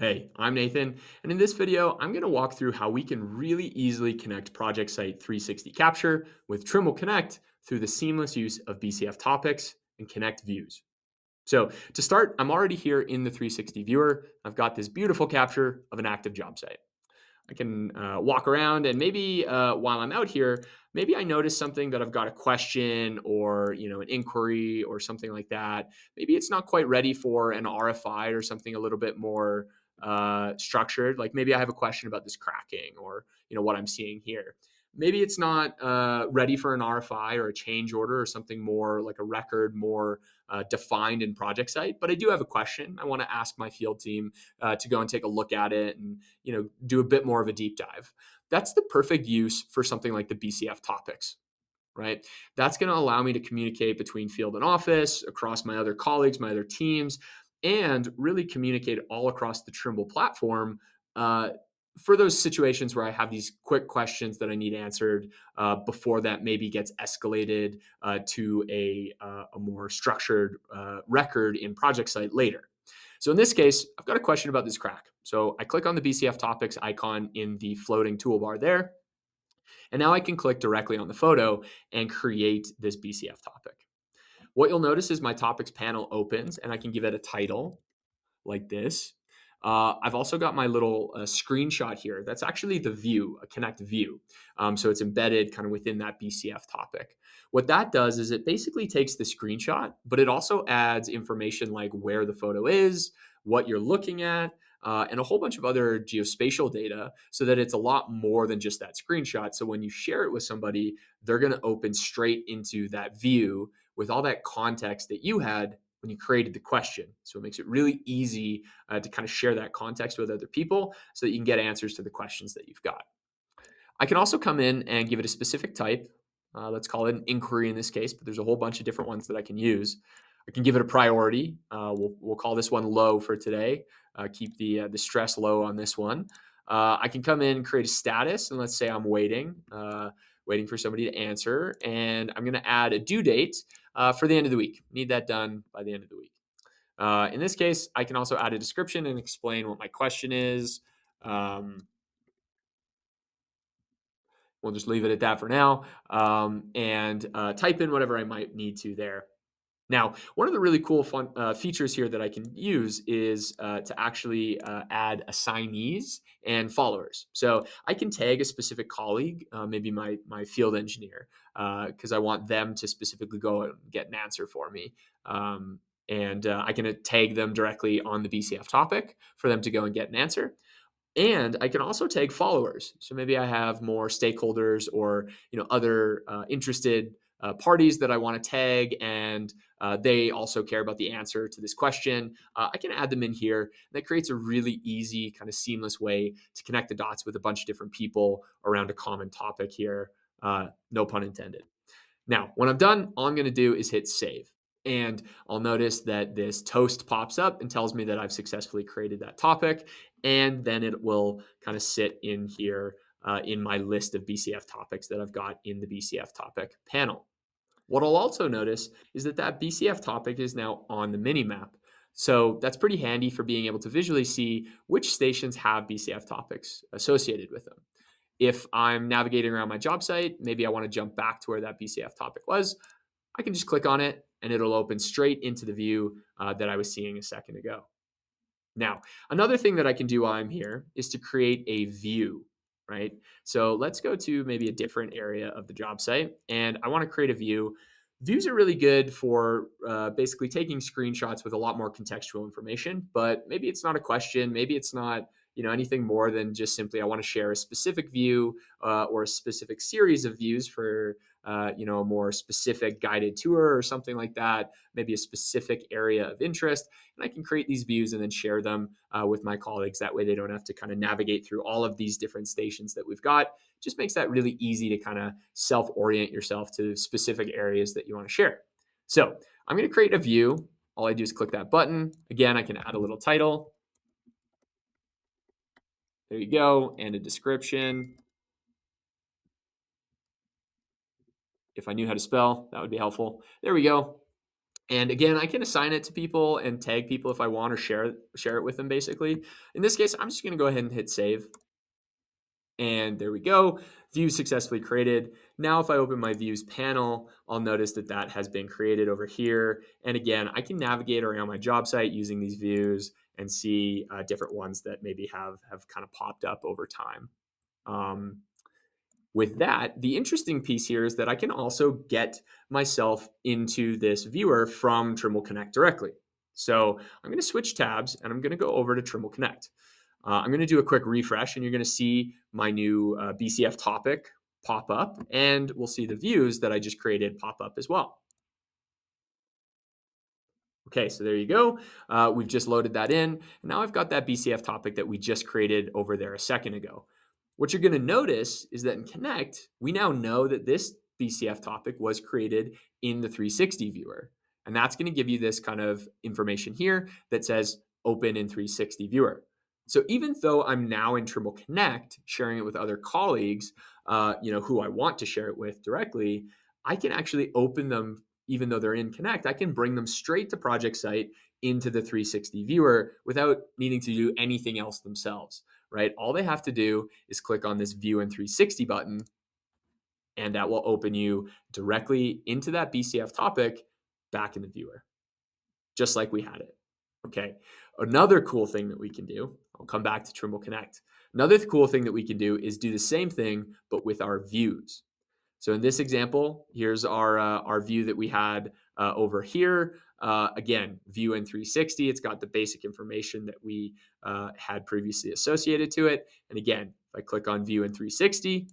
Hey, I'm Nathan, and in this video, I'm going to walk through how we can really easily connect ProjectSight 360 Capture with Trimble Connect through the seamless use of BCF Topics and Connect views. So to start, I'm already here in the 360 viewer. I've got this beautiful capture of an active job site. I can walk around and maybe while I'm out here, maybe I notice something that I've got a question or an inquiry or something like that. Maybe it's not quite ready for an RFI or something a little bit more structured. Like maybe I have a question about this cracking or what I'm seeing here. Maybe it's not ready for an RFI or a change order or something more like a record, more defined in ProjectSight. But I do have a question. I want to ask my field team to go and take a look at it and do a bit more of a deep dive. That's the perfect use for something like the BCF topics, right? That's going to allow me to communicate between field and office, across my other colleagues, my other teams, and really communicate all across the Trimble platform for those situations where I have these quick questions that I need answered before that maybe gets escalated to a more structured record in ProjectSight later. So in this case, I've got a question about this crack. So I click on the BCF Topics icon in the floating toolbar there. And now I can click directly on the photo and create this BCF topic. What you'll notice is my topics panel opens and I can give it a title like this. I've also got my little screenshot here. That's actually the view, a Connect view. So it's embedded kind of within that BCF topic. What that does is it basically takes the screenshot, but it also adds information like where the photo is, what you're looking at, and a whole bunch of other geospatial data so that it's a lot more than just that screenshot. So when you share it with somebody, they're going to open straight into that view with all that context that you had when you created the question. So it makes it really easy to kind of share that context with other people so that you can get answers to the questions that you've got. I can also come in and give it a specific type. Let's call it an inquiry in this case, but there's a whole bunch of different ones that I can use. I can give it a priority. We'll call this one low for today. Keep the stress low on this one. I can come in and create a status, and let's say I'm waiting for somebody to answer, and I'm going to add a due date for the end of the week. Need that done by the end of the week. In this case, I can also add a description and explain what my question is. We'll just leave it at that for now and type in whatever I might need to there. Now, one of the really cool fun features here that I can use is to actually add assignees and followers. So I can tag a specific colleague, maybe my field engineer, because I want them to specifically go and get an answer for me. And I can tag them directly on the BCF topic for them to go and get an answer. And I can also tag followers. So maybe I have more stakeholders or other interested parties that I want to tag, and they also care about the answer to this question. I can add them in here. That creates a really easy, kind of seamless way to connect the dots with a bunch of different people around a common topic here. No pun intended. Now, when I'm done, all I'm going to do is hit save. And I'll notice that this toast pops up and tells me that I've successfully created that topic. And then it will kind of sit in here in my list of BCF topics that I've got in the BCF topic panel. What I'll also notice is that BCF topic is now on the mini map. So that's pretty handy for being able to visually see which stations have BCF topics associated with them. If I'm navigating around my job site, maybe I want to jump back to where that BCF topic was, I can just click on it and it'll open straight into the view that I was seeing a second ago. Now, another thing that I can do while I'm here is to create a view, right? So let's go to maybe a different area of the job site and I want to create a view. Views are really good for basically taking screenshots with a lot more contextual information, but maybe it's not a question, maybe it's not anything more than just simply I want to share a specific view or a specific series of views for a more specific guided tour or something like that, maybe a specific area of interest. And I can create these views and then share them with my colleagues. That way they don't have to kind of navigate through all of these different stations that we've got. Just makes that really easy to kind of self-orient yourself to specific areas that you want to share. So I'm going to create a view. All I do is click that button. Again, I can add a little title. There you go, and a description. If I knew how to spell, that would be helpful. There we go. And again, I can assign it to people and tag people if I want, or share it with them basically. In this case, I'm just gonna go ahead and hit save. And there we go. View successfully created. Now, if I open my views panel, I'll notice that that has been created over here. And again, I can navigate around my job site using these views and see different ones that maybe have kind of popped up over time. Um, with that, the interesting piece here is that I can also get myself into this viewer from Trimble Connect directly. So I'm going to switch tabs and I'm going to go over to Trimble Connect. I'm going to do a quick refresh and you're going to see my new BCF topic pop up, and we'll see the views that I just created pop up as well. Okay, so there you go. We've just loaded that in. Now I've got that BCF topic that we just created over there a second ago. What you're going to notice is that in Connect, we now know that this BCF topic was created in the 360 viewer. And that's going to give you this kind of information here that says open in 360 viewer. So even though I'm now in Trimble Connect, sharing it with other colleagues, who I want to share it with directly, I can actually open them even though they're in Connect. I can bring them straight to ProjectSight into the 360 viewer without needing to do anything else themselves, right? All they have to do is click on this View in 360 button, and that will open you directly into that BCF topic back in the viewer, just like we had it. Okay. Another cool thing that we can do, I'll come back to Trimble Connect. Another cool thing that we can do is do the same thing, but with our views. So in this example, here's our view that we had over here. Again, view in 360. It's got the basic information that we had previously associated to it. And again, if I click on view in 360,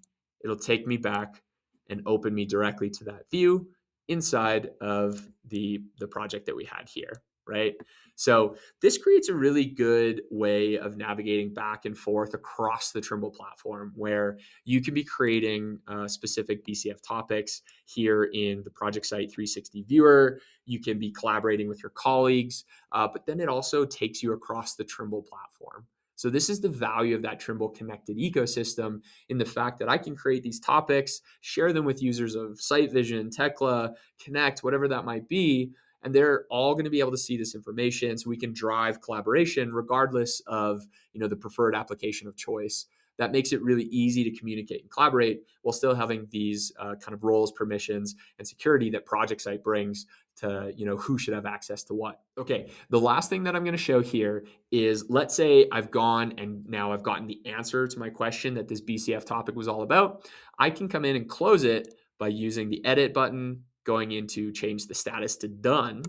it'll take me back and open me directly to that view inside of the project that we had here, right? So this creates a really good way of navigating back and forth across the Trimble platform, where you can be creating specific BCF topics here in the ProjectSight 360 viewer. You can be collaborating with your colleagues, but then it also takes you across the Trimble platform. So this is the value of that Trimble connected ecosystem, in the fact that I can create these topics, share them with users of Sight Vision, Tekla, Connect, whatever that might be, and they're all going to be able to see this information, so we can drive collaboration regardless of the preferred application of choice. That makes it really easy to communicate and collaborate while still having these kind of roles, permissions, and security that ProjectSight brings to who should have access to what. Okay, the last thing that I'm going to show here is, let's say I've gone and now I've gotten the answer to my question that this BCF topic was all about. I can come in and close it by using the edit button, going into change the status to done.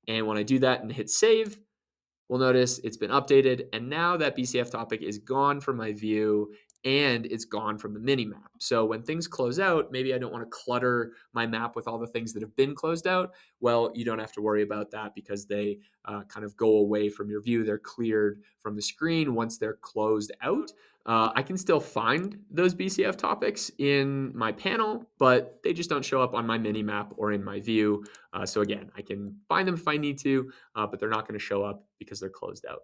And when I do that and hit save, we'll notice it's been updated. And now that BCF topic is gone from my view and it's gone from the mini map. So when things close out, maybe I don't want to clutter my map with all the things that have been closed out. Well, you don't have to worry about that, because they kind of go away from your view. They're cleared from the screen once they're closed out. I can still find those BCF topics in my panel, but they just don't show up on my mini map or in my view. So again, I can find them if I need to, but they're not going to show up because they're closed out.